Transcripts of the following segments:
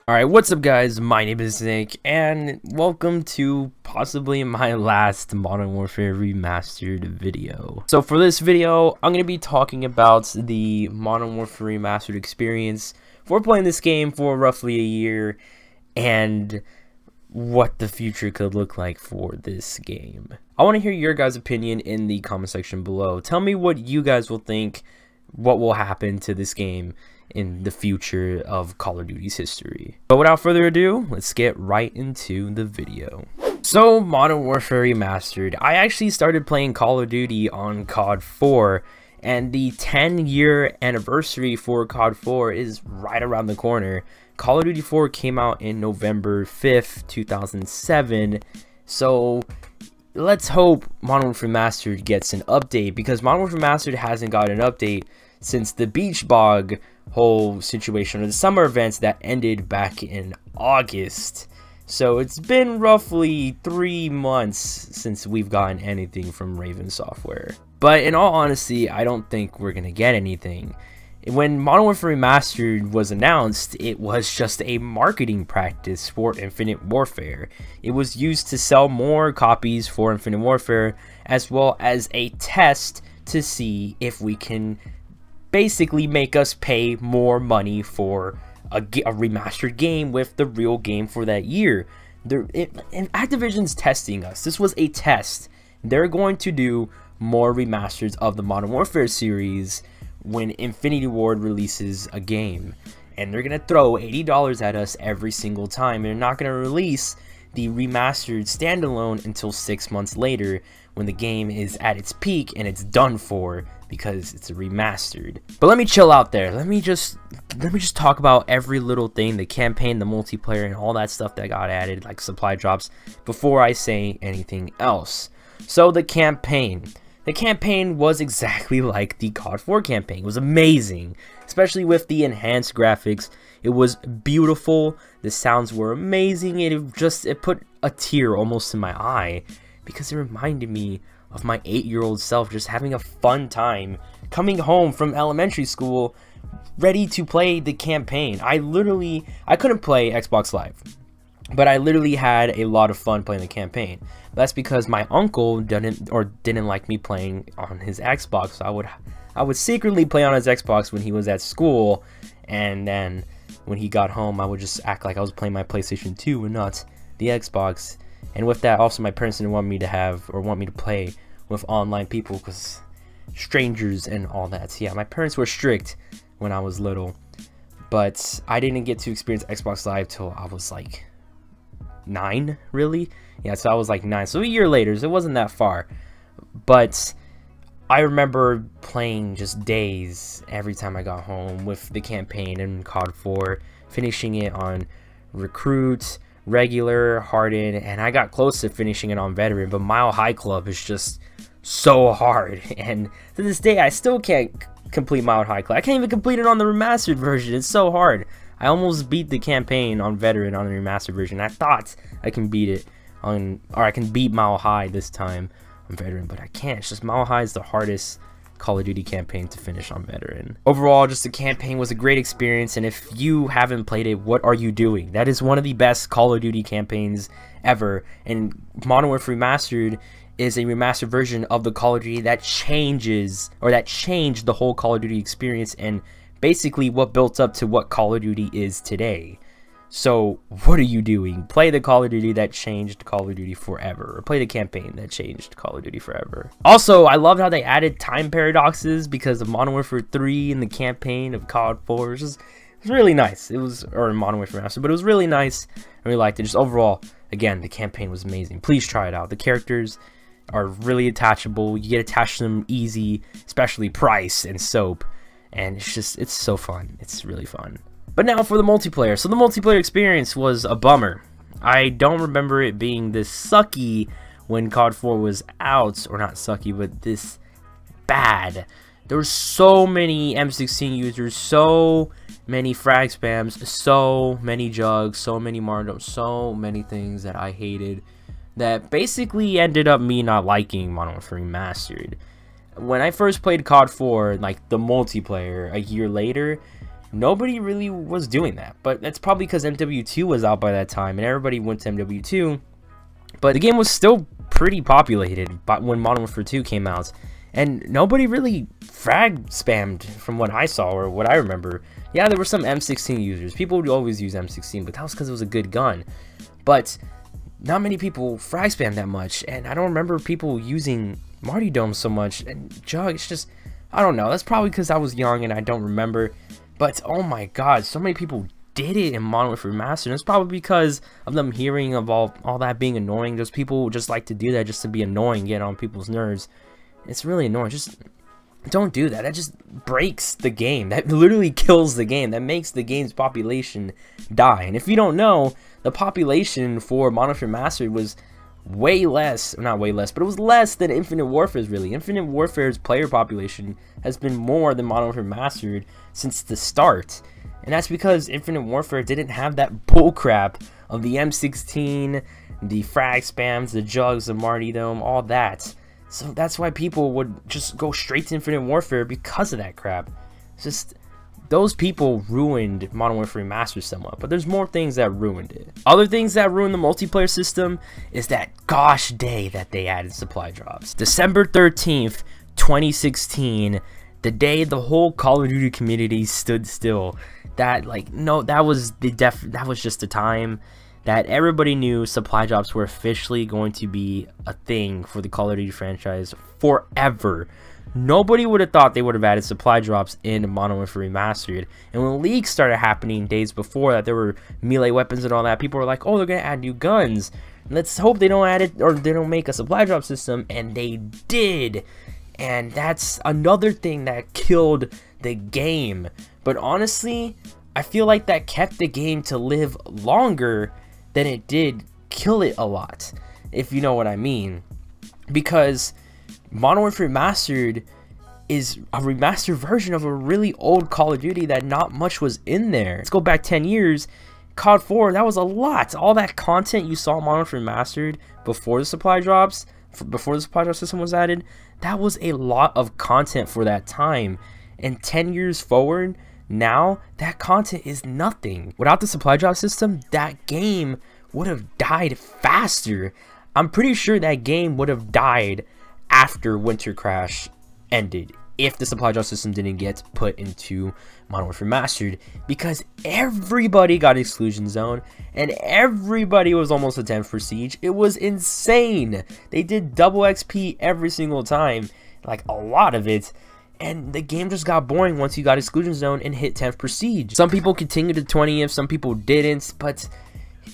Alright, what's up guys? My name is Nick, and welcome to possibly my last Modern Warfare Remastered video. So for this video, I'm going to be talking about the Modern Warfare Remastered experience for playing this game for roughly a year, and what the future could look like for this game. I want to hear your guys' opinion in the comment section below. Tell me what you guys will think, what will happen to this game in the future of Call of Duty's history. But without further ado, let's get right into the video. So, Modern Warfare Remastered. I actually started playing Call of Duty on COD 4, and the 10-year anniversary for COD 4 is right around the corner. Call of Duty 4 came out in November 5th, 2007, so let's hope Modern Warfare Remastered gets an update, because Modern Warfare Remastered hasn't got an update since the Beach Bog whole situation, or the summer events that ended back in August. So it's been roughly 3 months since we've gotten anything from Raven Software. But in all honesty, I don't think we're gonna get anything. When Modern Warfare Remastered was announced, it was just a marketing practice for Infinite Warfare. It was used to sell more copies for Infinite Warfare, as well as a test to see if we can basically make us pay more money for a remastered game with the real game for that year. And Activision's testing us. This was a test. They're going to do more remasters of the Modern Warfare series when Infinity Ward releases a game. And they're going to throw $80 at us every single time. They're not going to release the remastered standalone until 6 months later, when the game is at its peak and it's done for, because it's a remastered. But let me chill out there. Let me just talk about every little thing, the campaign, the multiplayer, and all that stuff that got added, like supply drops, before I say anything else. So the campaign was exactly like the COD 4 campaign. It was amazing, especially with the enhanced graphics. It was beautiful. The sounds were amazing. It put a tear almost in my eye, because it reminded me of my 8-year-old self just having a fun time coming home from elementary school ready to play the campaign. I couldn't play Xbox Live, but I literally had a lot of fun playing the campaign. That's because my uncle didn't like me playing on his Xbox. So I would secretly play on his Xbox when he was at school, and then when he got home, I would just act like I was playing my PlayStation 2 and not the Xbox. And with that, also my parents didn't want me to play with online people, because strangers and all that. So yeah, my parents were strict when I was little, but I didn't get to experience Xbox Live till I was like 9, really. Yeah, so I was like 9, so a year later, so it wasn't that far. But I remember playing just days every time I got home with the campaign in COD 4, finishing it on Recruit, Regular, Hardened, and I got close to finishing it on Veteran, but Mile High Club is just so hard, and to this day I still can't complete Mile High Club. I can't even complete it on the remastered version. It's so hard. I almost beat the campaign on Veteran on the remastered version. I thought I can beat it on, or I can beat Mile High this time on Veteran, but I can't. It's just Mile High is the hardest Call of Duty campaign to finish on Veteran. Overall, just the campaign was a great experience, and if you haven't played it, what are you doing? That is one of the best Call of Duty campaigns ever, and Modern Warfare Remastered is a remastered version of the Call of Duty that changed the whole Call of Duty experience, and basically what built up to what Call of Duty is today. So what are you doing? Play the Call of Duty that changed Call of Duty forever, or play the campaign that changed Call of Duty forever. Also, I loved how they added time paradoxes because of Modern Warfare 3 and the campaign of COD 4. It was really nice. Or Modern Warfare Remastered, but it was really nice. I really liked it. Just overall, again, the campaign was amazing. Please try it out. The characters are really attachable. You get attached to them easy, especially Price and Soap, and it's so fun. It's really fun. But now for the multiplayer. So the multiplayer experience was a bummer. I don't remember it being this sucky when COD 4 was out, or not sucky, but this bad. There were so many M16 users, so many frag spams, so many jugs, so many martyrdom, so many things that I hated, that basically ended up me not liking Modern Warfare Remastered. When I first played COD 4, like the multiplayer, a year later, nobody really was doing that. But that's probably because MW2 was out by that time and everybody went to MW2. But the game was still pretty populated when Modern Warfare 2 came out, and nobody really frag spammed from what I saw or what I remember. Yeah, there were some M16 users. People would always use M16, but that was because it was a good gun. But not many people frag spam that much, and I don't remember people using Marty Dome so much. And Jug, it's just, I don't know. That's probably because I was young and I don't remember. But oh my god, so many people did it in Modern Warfare Remastered. It's probably because of them hearing of all that being annoying. Those people just like to do that just to be annoying, get on people's nerves. It's really annoying. Just don't do that. That just breaks the game. That literally kills the game. That makes the game's population die. And if you don't know, the population for Modern Warfare Remastered was way less, not way less, but it was less than Infinite Warfare's really. Infinite Warfare's player population has been more than Modern Warfare Remastered since the start. And that's because Infinite Warfare didn't have that bullcrap of the M16, the frag spams, the jugs, the Marty Dome, all that. So that's why people would just go straight to Infinite Warfare because of that crap. It's just, those people ruined Modern Warfare Remastered somewhat, but there's more things that ruined it. Other things that ruined the multiplayer system is that gosh day that they added supply drops. December 13th, 2016, the day the whole Call of Duty community stood still. That, like, no, that was just the time that everybody knew supply drops were officially going to be a thing for the Call of Duty franchise forever. Nobody would have thought they would have added supply drops in Modern Warfare Remastered. And when leaks started happening days before that, there were melee weapons and all that, people were like, oh, they're gonna add new guns. Let's hope they don't add it, or they don't make a supply drop system. And they did. And that's another thing that killed the game. But honestly, I feel like that kept the game to live longer than it did kill it a lot, if you know what I mean. Because Modern Warfare Remastered is a remastered version of a really old Call of Duty that not much was in there. Let's go back 10 years. COD 4, that was a lot. All that content you saw in Modern Warfare Remastered before the supply drops, before the supply drop system was added, that was a lot of content for that time. And 10 years forward, now that content is nothing. Without the supply drop system, that game would have died faster. I'm pretty sure that game would have died after Winter Crash ended if the supply drop system didn't get put into Modern Warfare Remastered, because everybody got Exclusion Zone and everybody was almost a 10 for Siege. It was insane. They did double XP every single time, like a lot of it. And the game just got boring once you got Exclusion Zone and hit 10th for Siege. Some people continued to 20th, some people didn't, but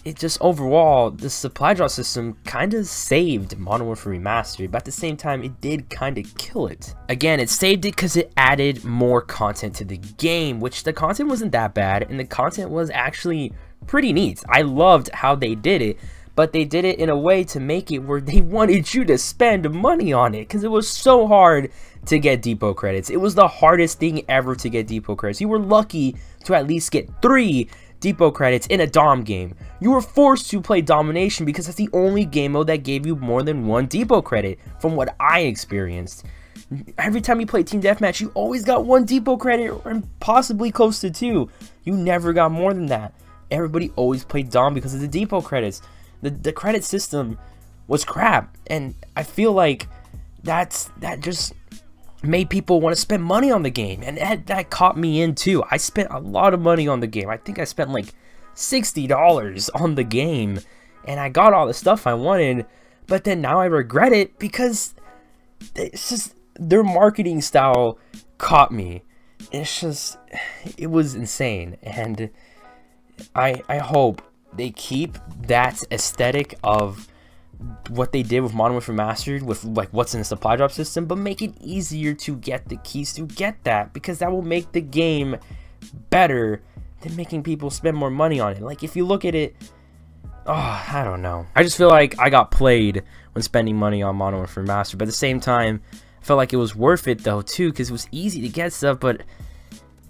it just overall, the supply drop system kind of saved Modern Warfare Remastered, but at the same time, it did kind of kill it. Again, it saved it because it added more content to the game, which the content wasn't that bad, and the content was actually pretty neat. I loved how they did it, but they did it in a way to make it where they wanted you to spend money on it, because it was so hard to get depot credits. It was the hardest thing ever to get depot credits. You were lucky to at least get 3 depot credits in a Dom game. You were forced to play Domination because that's the only game mode that gave you more than 1 depot credit, from what I experienced. Every time you played Team Deathmatch, you always got 1 depot credit, and possibly close to 2. You never got more than that. Everybody always played Dom because of the depot credits. The credit system was crap, and I feel like that just made people want to spend money on the game, and that caught me in too. I spent a lot of money on the game. I think I spent like $60 on the game, and I got all the stuff I wanted, but then now I regret it because it's just their marketing style caught me. It's just, it was insane, and I hope they keep that aesthetic of what they did with Modern Warfare Remastered, with like what's in the supply drop system, but make it easier to get the keys to get that, because that will make the game better than making people spend more money on it. Like, if you look at it, oh, I don't know. I just feel like I got played when spending money on Modern Warfare Remastered, but at the same time, I felt like it was worth it though too, because it was easy to get stuff. But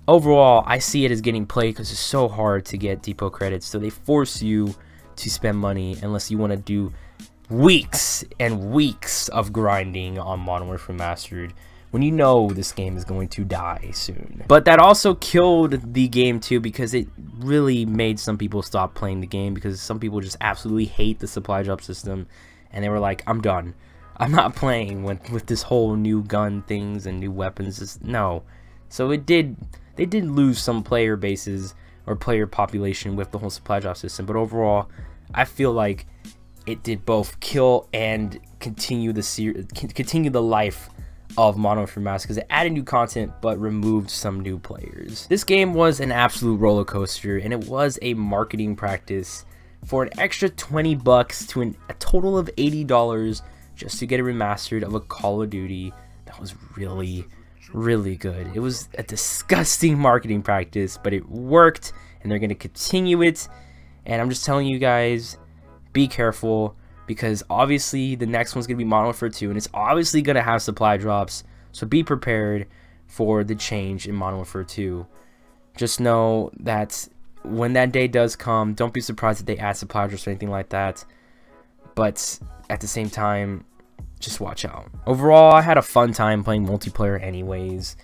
overall, I see it as getting played because it's so hard to get depot credits, so they force you to spend money unless you want to do weeks and weeks of grinding on Modern Warfare Remastered, when you know this game is going to die soon. But that also killed the game too, because it really made some people stop playing the game, because some people just absolutely hate the supply drop system, and they were like, I'm done. I'm not playing with this whole new gun things and new weapons. Just, no. So they did lose some player bases or player population with the whole supply drop system, but overall I feel like it did both kill and continue the life of Modern Warfare Remastered, because it added new content but removed some new players. This game was an absolute roller coaster, and it was a marketing practice for an extra 20 bucks to a total of $80 just to get a remastered of a Call of Duty that was really good. It was a disgusting marketing practice, but it worked, and they're going to continue it. And I'm just telling you guys, be careful, because obviously the next one's going to be Modern Warfare 2, and it's obviously going to have supply drops, so be prepared for the change in Modern Warfare 2. Just know that when that day does come, don't be surprised if they add supply drops or anything like that, but at the same time, just watch out. Overall, I had a fun time playing multiplayer anyways,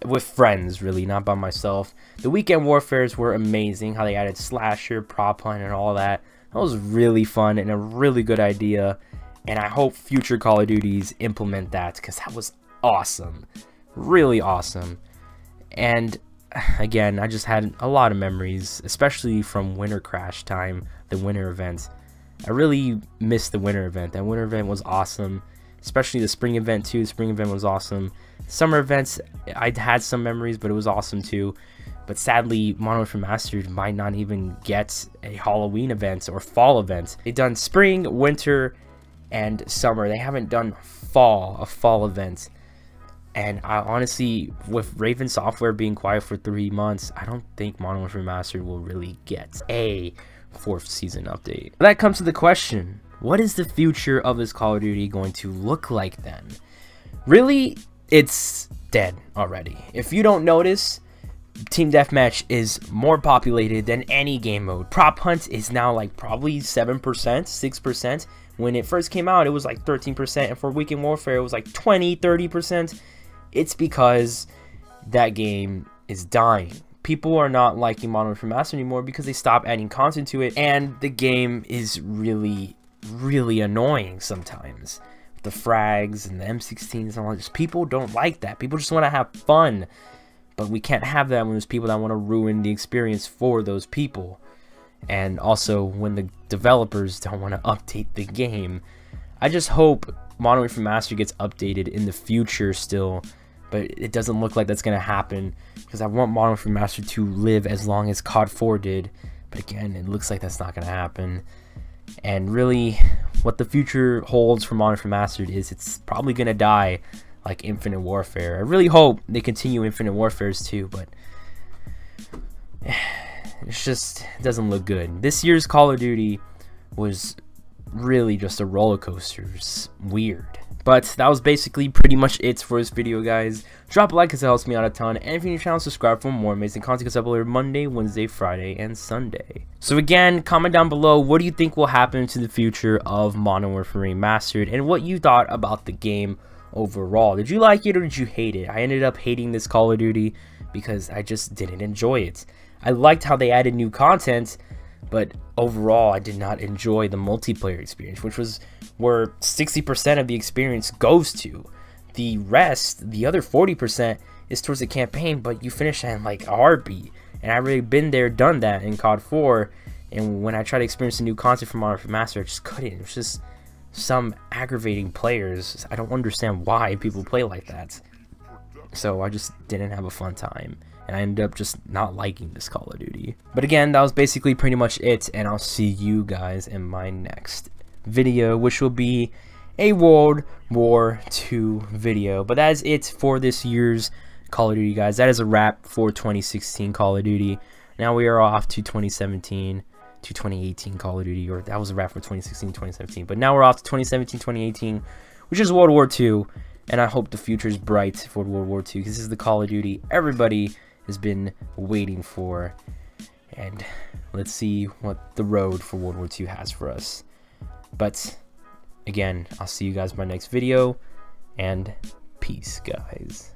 with friends really, not by myself. The weekend warfares were amazing, how they added slasher, prop hunt, and all that. That was really fun and a really good idea, and I hope future Call of Duties implement that, because that was awesome, really awesome. And again, I just had a lot of memories, especially from Winter Crash time, the winter event. I really missed the winter event. That winter event was awesome, especially the spring event too. The spring event was awesome. Summer events, I had some memories, but it was awesome too. But sadly, Modern Warfare Remastered might not even get a Halloween event or fall event. They've done spring, winter, and summer. They haven't done a fall event. And I honestly, with Raven Software being quiet for 3 months, I don't think Modern Warfare Remastered will really get a 4th season update. That comes to the question, what is the future of this Call of Duty going to look like then? Really, it's dead already. If you don't notice, Team Deathmatch is more populated than any game mode. Prop Hunt is now like probably 7%, 6%. When it first came out, it was like 13%, and for Weekend Warfare, it was like 20, 30%. It's because that game is dying. People are not liking Modern Warfare Remastered anymore because they stopped adding content to it, and the game is really annoying sometimes. The frags and the M16s and all that, people don't like that. People just want to have fun. But we can't have that when there's people that want to ruin the experience for those people. And also when the developers don't want to update the game. I just hope Modern Warfare Remastered gets updated in the future still. But it doesn't look like that's going to happen, because I want Modern Warfare Remastered to live as long as COD 4 did. But again, it looks like that's not going to happen. And really, what the future holds for Modern Warfare Remastered is it's probably going to die like Infinite Warfare. I really hope they continue Infinite Warfares too, but it's just, it doesn't look good. This year's Call of Duty was really just a roller coaster. It's weird. But that was basically pretty much it for this video, guys. Drop a like because it helps me out a ton. And if you're new to the channel, subscribe for more amazing content, because I upload every Monday, Wednesday, Friday, and Sunday. So again, comment down below, what do you think will happen to the future of Modern Warfare Remastered, and what you thought about the game overall. Did you like it or did you hate it? I ended up hating this Call of Duty because I just didn't enjoy it. I liked how they added new content, but overall I did not enjoy the multiplayer experience, which was where 60% of the experience goes to. The rest, the other 40%, is towards the campaign, but you finish that in like a heartbeat. And I've really been there, done that in COD 4, and when I tried to experience the new content from Modern Warfare Remastered, I just couldn't. It was just some aggravating players. I don't understand why people play like that. So I just didn't have a fun time, and I ended up just not liking this Call of Duty. But again, that was basically pretty much it, and I'll see you guys in my next video, which will be a World War II video. But that is it for this year's Call of Duty, guys. That is a wrap for 2016 Call of Duty. Now we are off to 2017 to 2018 Call of Duty, or that was a wrap for 2016 2017, but now we're off to 2017 2018, which is World War II, and I hope the future is bright for World War II, because this is the Call of Duty everybody has been waiting for. And let's see what the road for World War II has for us. But again, I'll see you guys in my next video, and peace. Peace, guys.